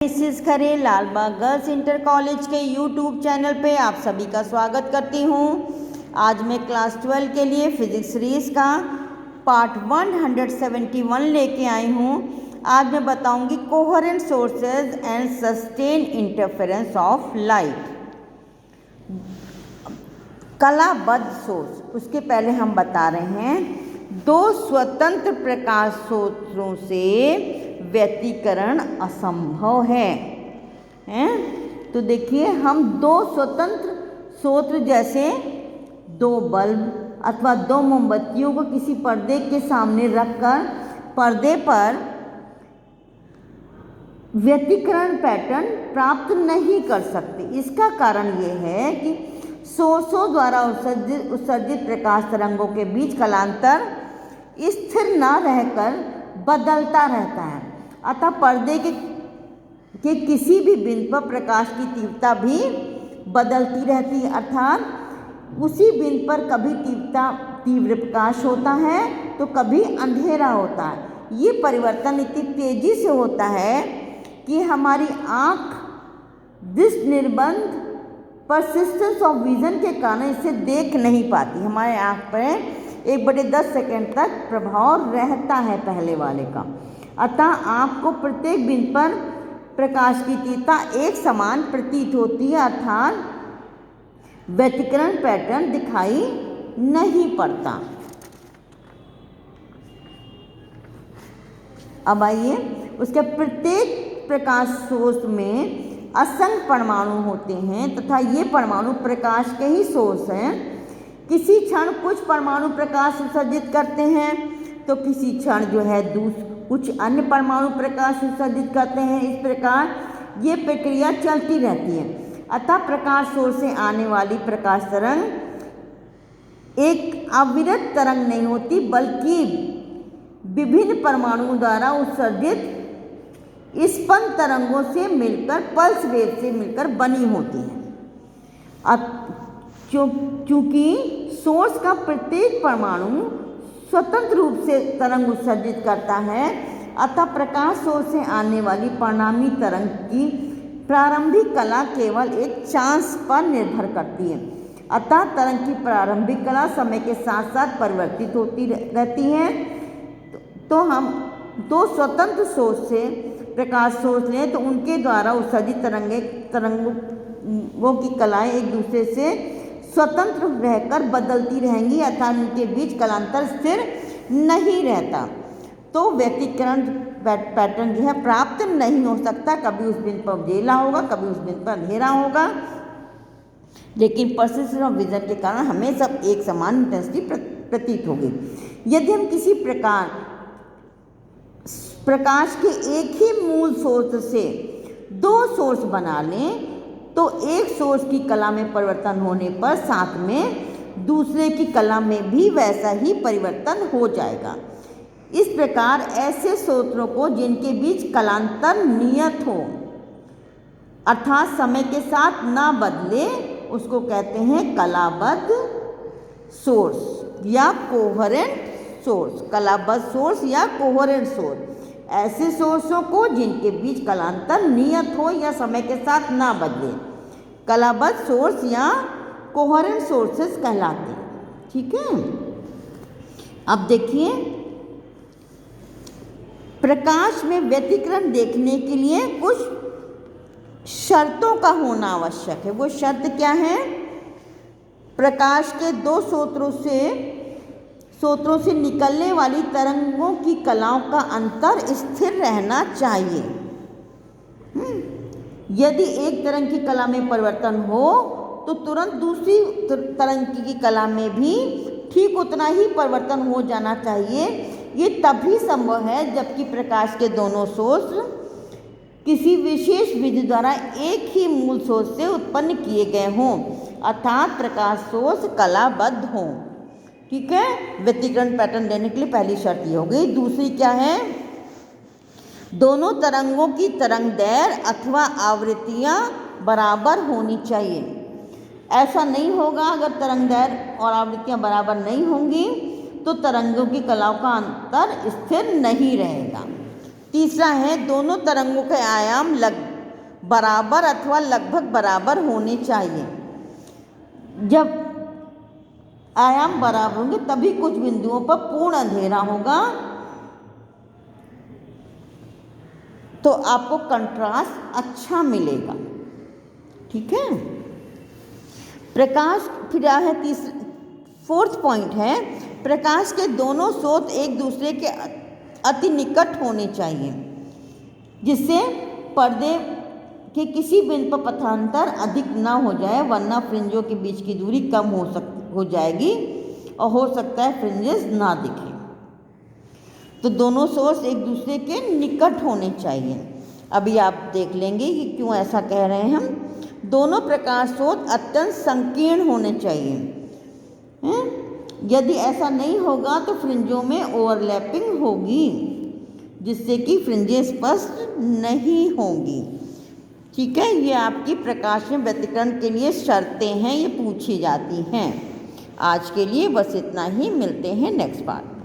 Mrs खरे Lalbagh girls inter college के YouTube channel पे आप सभी का स्वागत करती हूँ। आज मैं क्लास 12 के लिए फिजिक्स सीरीज का पार्ट 171 लेके आई हूँ। आज मैं बताऊँगी coherent sources and sustain interference of light. कलाबद्ध सोर्स, उसके पहले हम बता रहे हैं दो स्वतंत्र प्रकाश स्रोतों से व्यतिकरण असंभव है। तो देखिए, हम दो स्वतंत्र स्रोत जैसे दो बल्ब अथवा दो मोमबत्तियों को किसी पर्दे के सामने रखकर पर्दे पर व्यतिकरण पैटर्न प्राप्त नहीं कर सकते। इसका कारण ये है कि सोर्सों द्वारा उत्सर्जित प्रकाश तरंगों के बीच कलांतर स्थिर न रहकर बदलता रहता है। अतः पर्दे के किसी भी बिंदु पर प्रकाश की तीव्रता भी बदलती रहती है। अर्थात उसी बिंदु पर कभी तीव्र प्रकाश होता है तो कभी अंधेरा होता है। ये परिवर्तन इतनी तेजी से होता है कि हमारी आँख दृष्टि निर्बंध परसिस्टेंस ऑफ विजन के कारण इसे देख नहीं पाती। हमारे आँख पर 1/10 सेकेंड तक प्रभाव रहता है पहले वाले का। अतः आँख को प्रत्येक बिंदु पर प्रकाश की तीव्रता एक समान प्रतीत होती है, अर्थात व्यतिकरण पैटर्न दिखाई नहीं पड़ता। अब आइए, उसके प्रत्येक प्रकाश सोर्स में असंख्य परमाणु होते हैं तथा ये परमाणु प्रकाश के ही सोर्स हैं। किसी क्षण कुछ परमाणु प्रकाश उत्सर्जित करते हैं तो किसी क्षण जो है कुछ अन्य परमाणु प्रकाश उत्सर्जित करते हैं। इस प्रकार ये प्रक्रिया चलती रहती है। अतः प्रकाश सोर्स से आने वाली प्रकाश तरंग एक अविरत तरंग नहीं होती, बल्कि विभिन्न परमाणुओं द्वारा उत्सर्जित स्पंद तरंगों से मिलकर पल्स वेव से मिलकर बनी होती है। चूंकि सोर्स का प्रत्येक परमाणु स्वतंत्र रूप से तरंग उत्सर्जित करता है, अतः प्रकाश सोर्स से आने वाली परिणामी तरंग की प्रारंभिक कला केवल एक चांस पर निर्भर करती है। अतः तरंग की प्रारंभिक कला समय के साथ साथ परिवर्तित होती रहती है। तो हम दो स्वतंत्र सोर्स से प्रकाश सोर्स लें तो उनके द्वारा उत्सर्जित तरंगों की कलाएं एक दूसरे से स्वतंत्र रहकर बदलती रहेंगी, अर्थात उनके बीच कलांतर स्थिर नहीं रहता। तो व्यतिकरण पैटर्न जो है प्राप्त नहीं हो सकता। कभी उस बिंदु पर उजाला होगा, कभी उस बिंदु पर अंधेरा होगा, लेकिन परसिस्टेंस ऑफ विजन के कारण हमें सब एक समान इंटेंसिटी प्रतीत होगी। यदि हम किसी प्रकाश के एक ही मूल सोर्स से दो सोर्स बना लें तो एक सोर्स की कला में परिवर्तन होने पर साथ में दूसरे की कला में भी वैसा ही परिवर्तन हो जाएगा। इस प्रकार ऐसे स्रोतों को जिनके बीच कलांतर नियत हो, अर्थात समय के साथ ना बदले, उसको कहते हैं कलाबद्ध सोर्स या कोहेरेंट सोर्स। कलाबद्ध सोर्स या कोहेरेंट सोर्स ऐसे सोर्सों को जिनके बीच कलांतर नियत हो या समय के साथ ना बदले कलाबद्ध सोर्स या कोहेरेंट सोर्सेस कहलाते हैं। ठीक है। अब देखिए, प्रकाश में व्यतिकरण देखने के लिए कुछ शर्तों का होना आवश्यक है। वो शर्त क्या है? प्रकाश के दो स्रोतों से निकलने वाली तरंगों की कलाओं का अंतर स्थिर रहना चाहिए। यदि एक तरंग की कला में परिवर्तन हो तो तुरंत दूसरी तरंग की कला में भी ठीक उतना ही परिवर्तन हो जाना चाहिए। ये तभी संभव है जबकि प्रकाश के दोनों सोर्स किसी विशेष विधि द्वारा एक ही मूल सोर्स से उत्पन्न किए गए हों, अर्थात प्रकाश सोर्स कलाबद्ध हों। ठीक है। व्यतिकरण पैटर्न देने के लिए पहली शर्त ये हो गई। दूसरी क्या है? दोनों तरंगों की तरंगदैर्घ्य अथवा आवृत्तियाँ बराबर होनी चाहिए। ऐसा नहीं होगा, अगर तरंगदैर्घ्य और आवृत्तियाँ बराबर नहीं होंगी तो तरंगों की कलाओं का अंतर स्थिर नहीं रहेगा। तीसरा है, दोनों तरंगों के आयाम बराबर अथवा लगभग बराबर होने चाहिए। जब आयाम बराबर होंगे तभी कुछ बिंदुओं पर पूर्ण अंधेरा होगा, तो आपको कंट्रास्ट अच्छा मिलेगा। ठीक है। प्रकाश फिर है फोर्थ पॉइंट है, प्रकाश के दोनों स्रोत एक दूसरे के अति निकट होने चाहिए, जिससे पर्दे के किसी बिंदु पर पथांतर अधिक ना हो जाए, वरना फ्रिंजों के बीच की दूरी कम हो जाएगी और हो सकता है फ्रिंजेस ना दिखे। तो दोनों सोर्स एक दूसरे के निकट होने चाहिए। अभी आप देख लेंगे कि क्यों ऐसा कह रहे हैं हम। दोनों प्रकाश स्रोत अत्यंत संकीर्ण होने चाहिए। यदि ऐसा नहीं होगा तो फ्रिंजों में ओवरलैपिंग होगी, जिससे कि फ्रिंजें स्पष्ट नहीं होंगी। ठीक है, ये आपकी प्रकाश में व्यतिकरण के लिए शर्तें हैं, ये पूछी जाती हैं। आज के लिए बस इतना ही, मिलते हैं नेक्स्ट बार।